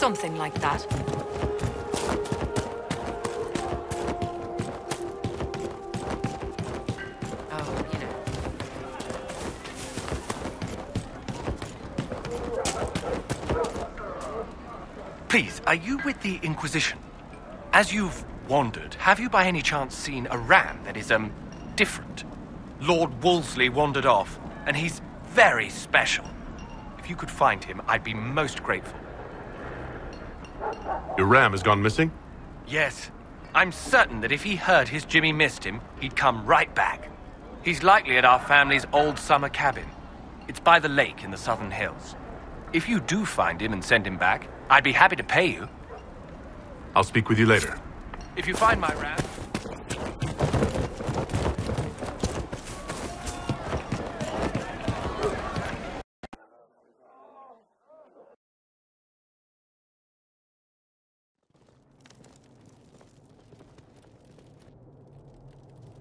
Something like that. Oh, you know. Please, are you with the Inquisition? As you've wandered, have you by any chance seen a ram that is, different? Lord Wolseley wandered off, and he's very special. If you could find him, I'd be most grateful. Your ram has gone missing? Yes. I'm certain that if he heard his Jimmy missed him, he'd come right back. He's likely at our family's old summer cabin. It's by the lake in the southern hills. If you do find him and send him back, I'd be happy to pay you. I'll speak with you later. If you find my ram...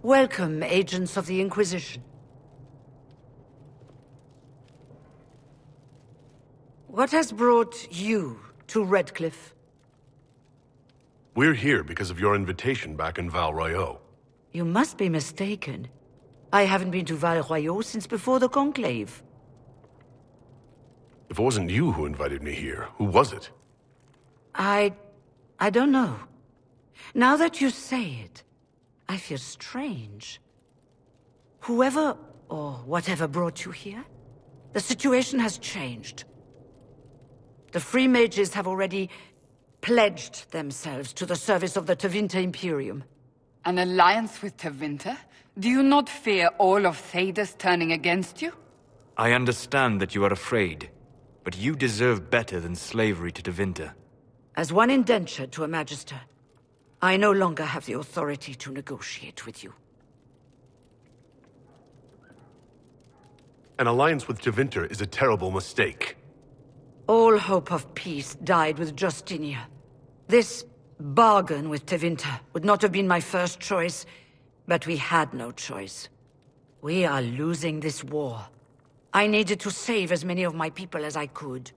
Welcome, agents of the Inquisition. What has brought you to Redcliffe? We're here because of your invitation back in Val Royeaux. You must be mistaken. I haven't been to Val Royeaux since before the Conclave. If it wasn't you who invited me here, who was it? I don't know. Now that you say it, I feel strange. Whoever or whatever brought you here, the situation has changed. The Free Mages have already pledged themselves to the service of the Tevinter Imperium. An alliance with Tevinter? Do you not fear all of Thedas turning against you? I understand that you are afraid, but you deserve better than slavery to Tevinter. As one indentured to a Magister, I no longer have the authority to negotiate with you. An alliance with Tevinter is a terrible mistake. All hope of peace died with Justinia. This bargain with Tevinter would not have been my first choice, but we had no choice. We are losing this war. I needed to save as many of my people as I could.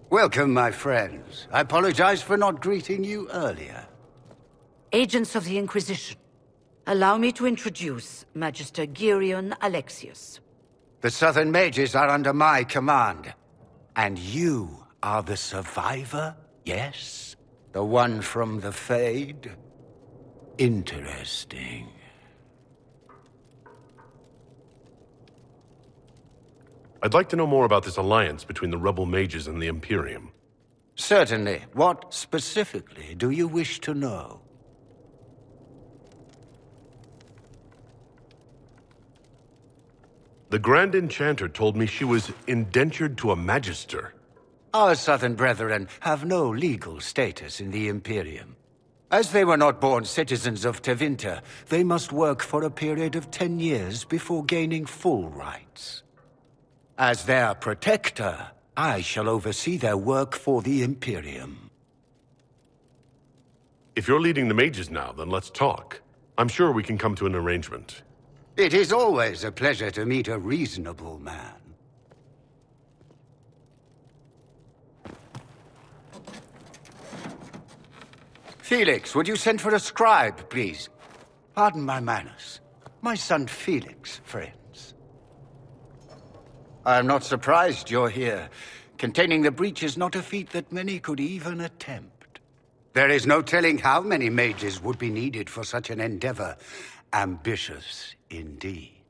Welcome, my friends. I apologize for not greeting you earlier. Agents of the Inquisition, allow me to introduce Magister Girion Alexius. The Southern Mages are under my command. And you are the survivor, yes? The one from the Fade? Interesting. I'd like to know more about this alliance between the rebel mages and the Imperium. Certainly. What specifically do you wish to know? The Grand Enchanter told me she was indentured to a Magister. Our Southern brethren have no legal status in the Imperium. As they were not born citizens of Tevinter, they must work for a period of 10 years before gaining full rights. As their protector, I shall oversee their work for the Imperium. If you're leading the mages now, then let's talk. I'm sure we can come to an arrangement. It is always a pleasure to meet a reasonable man. Felix, would you send for a scribe, please? Pardon my manners. My son Felix, friends. I'm not surprised you're here. Containing the breach is not a feat that many could even attempt. There is no telling how many mages would be needed for such an endeavor. Ambitious, indeed.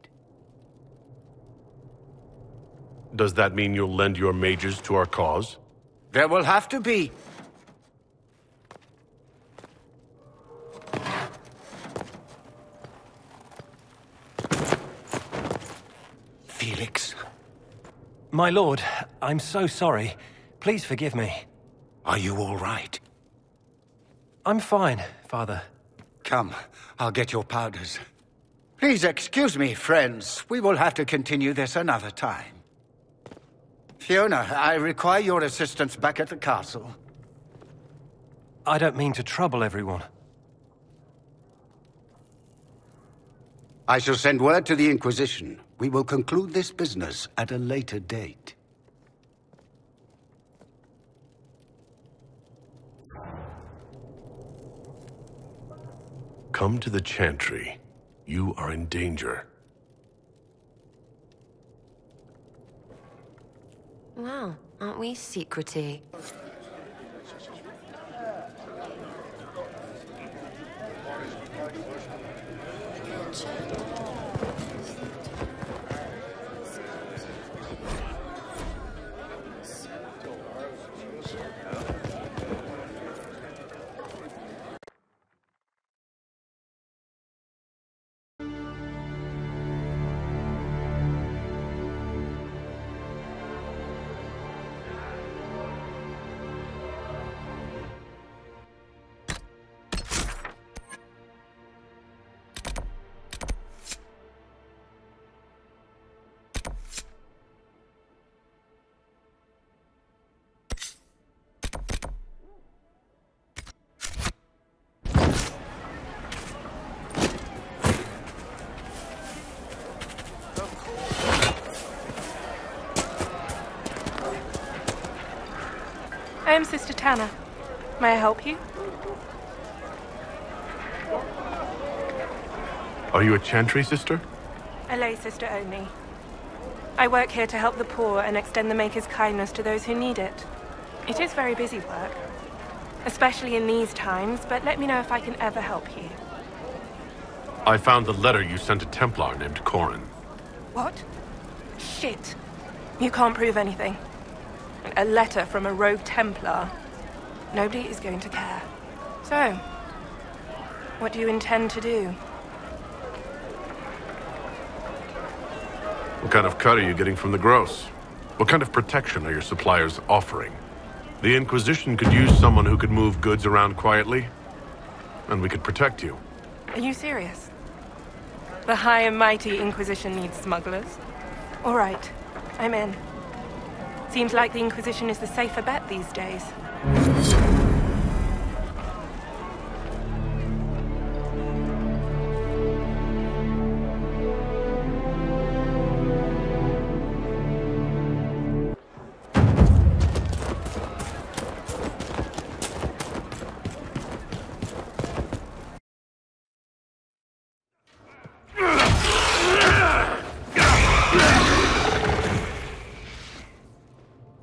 Does that mean you'll lend your mages to our cause? There will have to be. Felix. My lord, I'm so sorry. Please forgive me. Are you all right? I'm fine, Father. Come, I'll get your powders. Please excuse me, friends. We will have to continue this another time. Fiona, I require your assistance back at the castle. I don't mean to trouble everyone. I shall send word to the Inquisition. We will conclude this business at a later date. come to the Chantry, you are in danger. Wow, aren't we secrety? I am Sister Tanner. May I help you? Are you a Chantry sister? A lay sister only. I work here to help the poor and extend the Maker's kindness to those who need it. It is very busy work, especially in these times, but let me know if I can ever help you. I found the letter you sent a Templar named Corin. What? Shit. You can't prove anything. A letter from a rogue Templar. Nobody is going to care. So, what do you intend to do? What kind of cut are you getting from the gross? What kind of protection are your suppliers offering? The Inquisition could use someone who could move goods around quietly, and we could protect you. Are you serious? The high and mighty Inquisition needs smugglers? All right, I'm in. Seems like the Inquisition is the safer bet these days.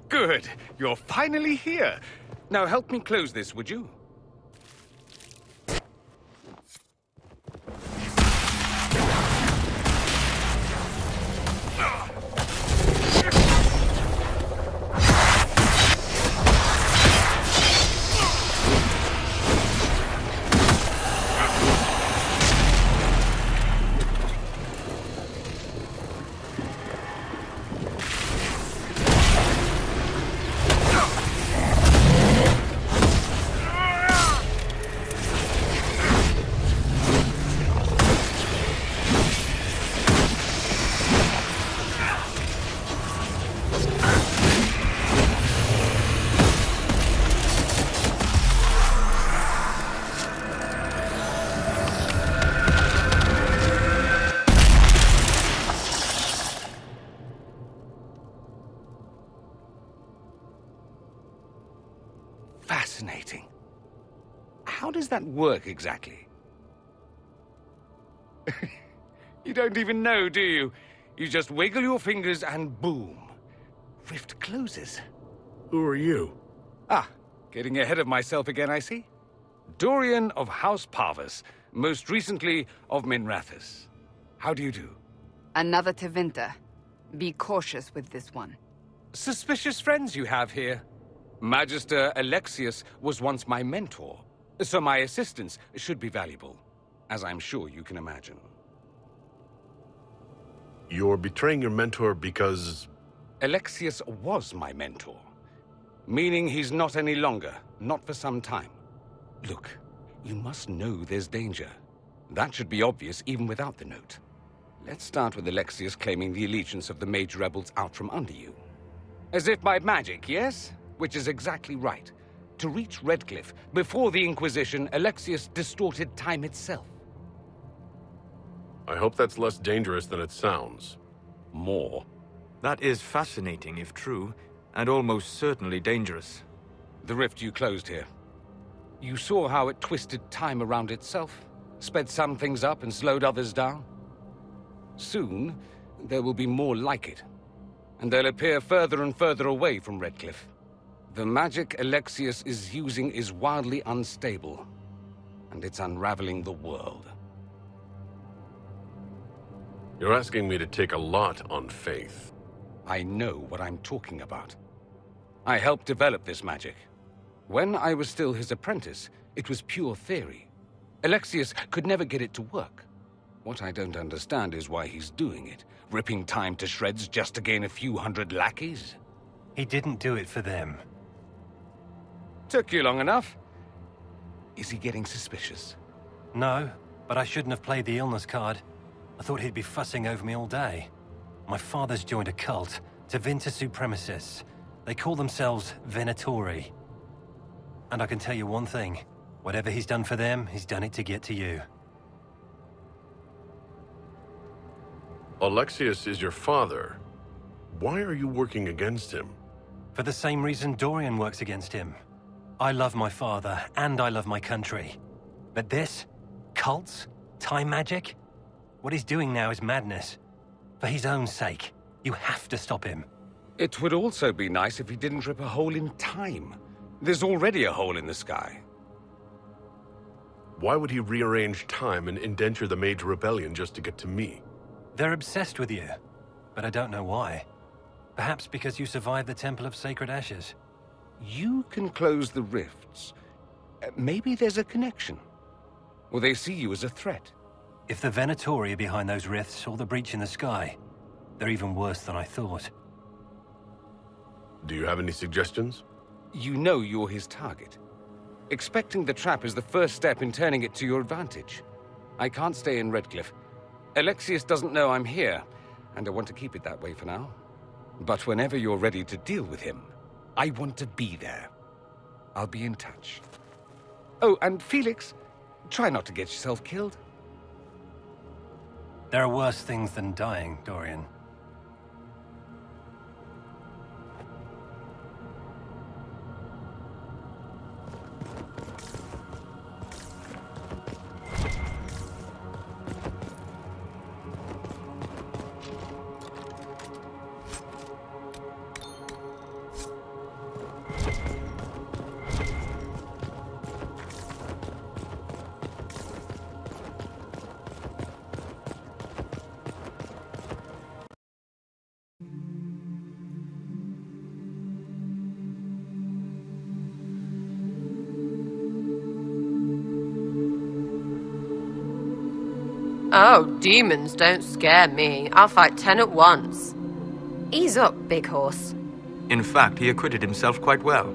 Good. You're finally here. Now help me close this, would you? Fascinating. How does that work exactly? You don't even know, do you? You just wiggle your fingers and boom. Rift closes. Who are you? Ah, getting ahead of myself again, I see. Dorian of House Parvus, most recently of Minrathous. How do you do? Another Tevinter. Be cautious with this one. Suspicious friends you have here. Magister Alexius was once my mentor, so my assistance should be valuable, as I'm sure you can imagine. You're betraying your mentor because... Alexius was my mentor, meaning he's not any longer, not for some time. Look, you must know there's danger. That should be obvious even without the note. Let's start with Alexius claiming the allegiance of the mage rebels out from under you. As if by magic, yes? Which is exactly right. To reach Redcliffe, before the Inquisition, Alexius distorted time itself. I hope that's less dangerous than it sounds. More. That is fascinating if true, and almost certainly dangerous. The rift you closed here. You saw how it twisted time around itself? sped some things up and slowed others down. Soon, there will be more like it, and they'll appear further and further away from Redcliffe. The magic Alexius is using is wildly unstable, and it's unraveling the world. You're asking me to take a lot on faith. I know what I'm talking about. I helped develop this magic. When I was still his apprentice, it was pure theory. Alexius could never get it to work. What I don't understand is why he's doing it, ripping time to shreds just to gain a few hundred lackeys. He didn't do it for them. Took you long enough. Is he getting suspicious? No, but I shouldn't have played the illness card. I thought he'd be fussing over me all day. My father's joined a cult, Tevinter Supremacists. They call themselves Venatori. And I can tell you one thing. Whatever he's done for them, he's done it to get to you. Alexius is your father. Why are you working against him? For the same reason Dorian works against him. I love my father, and I love my country. But this? Cults? Time magic? What he's doing now is madness. For his own sake, you have to stop him. It would also be nice if he didn't rip a hole in time. There's already a hole in the sky. Why would he rearrange time and indenture the Mage Rebellion just to get to me? They're obsessed with you, but I don't know why. Perhaps because you survived the Temple of Sacred Ashes. You can close the rifts. Maybe there's a connection. Or they see you as a threat. If the Venatori are behind those rifts or the breach in the sky, they're even worse than I thought. Do you have any suggestions? You know you're his target. Expecting the trap is the first step in turning it to your advantage. I can't stay in Redcliffe. Alexius doesn't know I'm here, and I want to keep it that way for now. But whenever you're ready to deal with him, I want to be there. I'll be in touch. Oh, and Felix, try not to get yourself killed. There are worse things than dying, Dorian. Oh, demons don't scare me. I'll fight 10 at once. Ease up, big horse. In fact, he acquitted himself quite well.